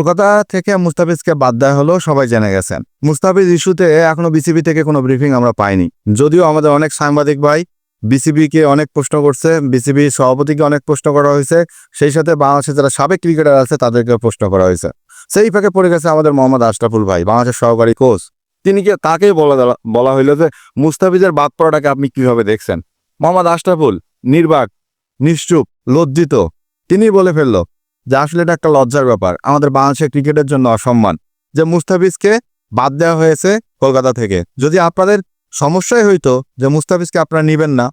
কলকাতা থেকে মুস্তাফিজকে বাদ দেওয়া হলো সবাই জেনে গেছেন। মুস্তাফিজ ইস্যুতে এখনো বিসিবি থেকে কোনো ব্রিফিং আমরা পাইনি। যদিও আমাদের অনেক সাংবাদিক ভাই বিসিবিকে অনেক প্রশ্ন করছে, বিসিবি সভাপতিকে অনেক প্রশ্ন করা হয়েছে, সেই সাথে বাংলাদেশের যারা সাবেক ক্রিকেটার আছে তাদেরকে প্রশ্ন করা হয়েছে। সেই ফাঁকে পড়ে গেছে আমাদের মোহাম্মদ আশরাফুল ভাই, বাংলাদেশের সহকারী কোচ। তাকেই বলা হইলো যে মুস্তাফিজের বাদ পড়াটাকে আপনি কিভাবে দেখছেন। মোহাম্মদ আশরাফুল নির্বাক, নিশ্চুপ, লজ্জিত। তিনি বলে ফেললো যে আসলে এটা একটা লজ্জার ব্যাপার, আমাদের বাংলাদেশের ক্রিকেটের জন্য অসম্মান যে মুস্তাফিজকে বাদ দেওয়া হয়েছে কলকাতা থেকে। যদি আপনাদের সমস্যাই হইতো যে মুস্তাফিজকে আপনারা নিবেন না,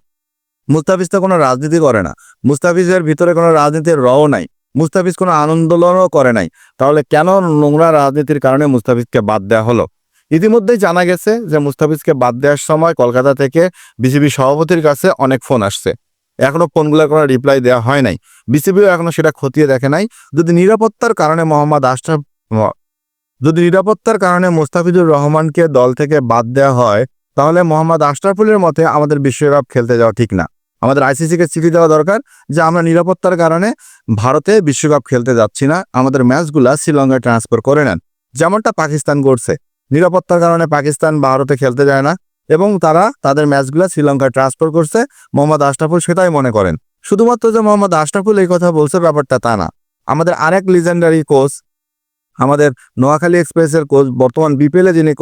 মুস্তাফিজ তো কোনো রাজনীতি করে না, মুস্তাফিজের ভিতরে কোনো রাজনীতির রও নাই, মুস্তাফিজ কোনো আন্দোলনও করে নাই, তাহলে কেন নোংরা রাজনীতির কারণে মুস্তাফিজকে বাদ দেওয়া হলো? ইতিমধ্যেই জানা গেছে যে মুস্তাফিজকে বাদ দেওয়ার সময় কলকাতা থেকে বিসিবি সভাপতির কাছে অনেক ফোন আসছে। এখনো ফোনগুলোর কোনো রিপ্লাই দেওয়া হয় নাই, বিসিবিও এখনো সেটা খতিয়ে দেখে নাই। যদি নিরাপত্তার কারণে মুস্তাফিজুর রহমানকে দল থেকে বাদ দেওয়া হয়, তাহলে মোহাম্মদ আশরাফুলের মতে আমাদের বিশ্বকাপ খেলতে যাওয়া ঠিক না। আমাদের আইসিসিকে চিঠি দেওয়া দরকার যে আমরা নিরাপত্তার কারণে ভারতে বিশ্বকাপ খেলতে যাচ্ছি না, আমাদের ম্যাচগুলা শ্রীলঙ্কায় ট্রান্সফার করে নেন, যেমনটা পাকিস্তান করছে। নিরাপত্তার কারণে পাকিস্তান ভারতে খেলতে যায় না এবং তারা তাদের ম্যাচগুলো শ্রীলঙ্কায় ট্রান্সফার করছে। মোহাম্মদ আশরাফুল সেটাই মনে করেন। শুধুমাত্র যে মোহাম্মদ আশরাফুল এই কথা বলছে ব্যাপারটা তা না। আমাদের আরেক লিজেন্ডারি কোচ, আমাদের নোয়াখালী এক্সপ্রেসের কোচ, বর্তমান বিপিএলে যিনি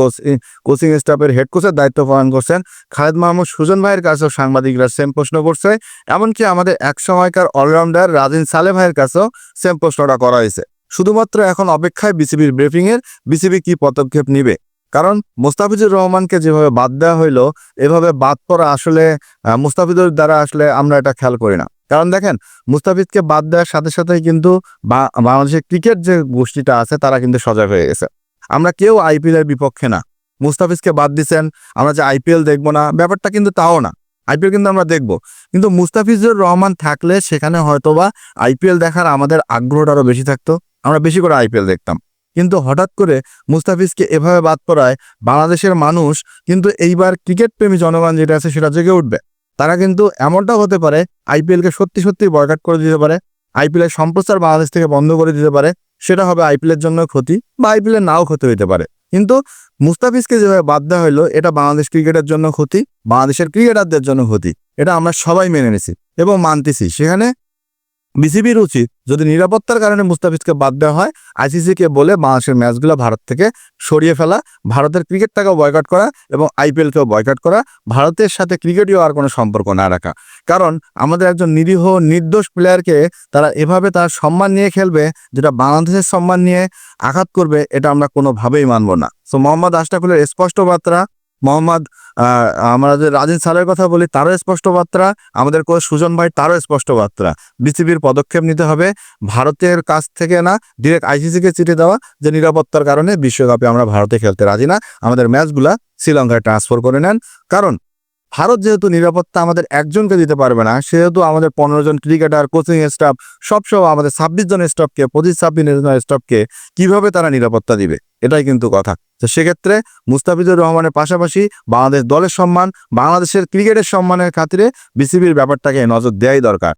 কোচিং স্টাফের হেড কোচের দায়িত্ব পালন করছেন, খালেদ মাহমুদ সুজন ভাইয়ের কাছেও সাংবাদিকরা সেম প্রশ্ন করছে। এমনকি আমাদের এক সময়কার অলরাউন্ডার রাজিন সালে ভাইয়ের কাছেও সেম প্রশ্নটা করা হয়েছে। শুধুমাত্র এখন অপেক্ষায় বিসিবির ব্রিফিংয়ের, বিসিবি কি পদক্ষেপ নিবে। কারণ মুস্তাফিজুর রহমানকে যেভাবে বাদ দেওয়া হইলো, এভাবে বাদ পড়া আসলে মুস্তাফিজুর দ্বারা আসলে আমরা এটা খেয়াল করি না। কারণ দেখেন, মুস্তাফিজকে বাদ দেওয়ার সাথে সাথেই কিন্তু বাংলাদেশের ক্রিকেট যে গোষ্ঠীটা আছে তারা কিন্তু সজাগ হয়ে গেছে। আমরা কেউ আইপিএল এর বিপক্ষে না। মুস্তাফিজকে বাদ দিচ্ছেন, আমরা যে আইপিএল দেখবো না ব্যাপারটা কিন্তু তাও না। আইপিএল কিন্তু আমরা দেখবো, কিন্তু মুস্তাফিজুর রহমান থাকলে সেখানে হয়তোবা আইপিএল দেখার আমাদের আগ্রহটা আরো বেশি থাকতো, আমরা বেশি করে আইপিএল দেখতাম। কিন্তু হঠাৎ করে মুস্তাফিজকে এভাবে বাদ পড়ায় বাংলাদেশের মানুষ কিন্তু এইবার ক্রিকেট প্রেমী জনগণ যেটা আছে সেটা জেগে উঠবে। তারা কিন্তু এমনটাও হতে পারে আইপিএলকে সত্যি সত্যি বয়কট করে দিতে পারে, আইপিএলের সম্প্রচার বাংলাদেশ থেকে বন্ধ করে দিতে পারে। সেটা হবে আইপিএলের জন্য ক্ষতি বা আইপিএলের নাও ক্ষতি হইতে পারে। কিন্তু মুস্তাফিজকে যেভাবে বাদ দেওয়া হইলো এটা বাংলাদেশ ক্রিকেটের জন্য ক্ষতি, বাংলাদেশের ক্রিকেটারদের জন্য ক্ষতি। এটা আমরা সবাই মেনে নিছি এবং মানতেছি। সেখানে বিসিবির উচিত যদি নিরাপত্তার কারণে মুস্তাফিজকে বাদ দেওয়া হয়, আইসিসিকে বলে বাংলাদেশের ম্যাচগুলো ভারত থেকে সরিয়ে ফেলা, ভারতের ক্রিকেটটাকেও বয়কট করা এবং আইপিএলকেও বয়কট করা, ভারতের সাথে ক্রিকেটীয় আর কোনো সম্পর্ক না রাখা। কারণ আমাদের একজন নিরীহ নির্দোষ প্লেয়ারকে তারা এভাবে তার সম্মান নিয়ে খেলবে, যেটা বাংলাদেশের সম্মান নিয়ে আঘাত করবে, এটা আমরা কোনোভাবেই মানব না। সো মোহাম্মদ আশরাফুলের স্পষ্ট বার্তা, আমরা যে রাজিন স্যারের কথা বলি তারও স্পষ্ট বার্তা, আমাদের কোচ সুজন ভাই তারও স্পষ্ট বার্তা। বিসিবির পদক্ষেপ নিতে হবে, ভারতের কাছ থেকে না, ডিরেক্ট আইসিসিকে চিঠি দেওয়া যে নিরাপত্তার কারণে বিশ্বকাপে আমরা ভারতে খেলতে রাজি না, আমাদের ম্যাচগুলা শ্রীলঙ্কায় ট্রান্সফার করে নেন। কারণ ভারত যেহেতু নিরাপত্তা আমাদের একজনকে দিতে পারবে না, সেহেতু আমাদের 15 জন ক্রিকেটার, কোচিং স্টাফ, সব আমাদের 26 জন স্টাফকে, 25-26 জন স্টাফকে কিভাবে তারা নিরাপত্তা দিবে, এটাই কিন্তু কথা। তো সেক্ষেত্রে মুস্তাফিজুর রহমানের পাশাপাশি বাংলাদেশ দলের সম্মান, বাংলাদেশের ক্রিকেটের সম্মানের খাতিরে বিসিবির ব্যাপারটাকে নজর দেওয়াই দরকার।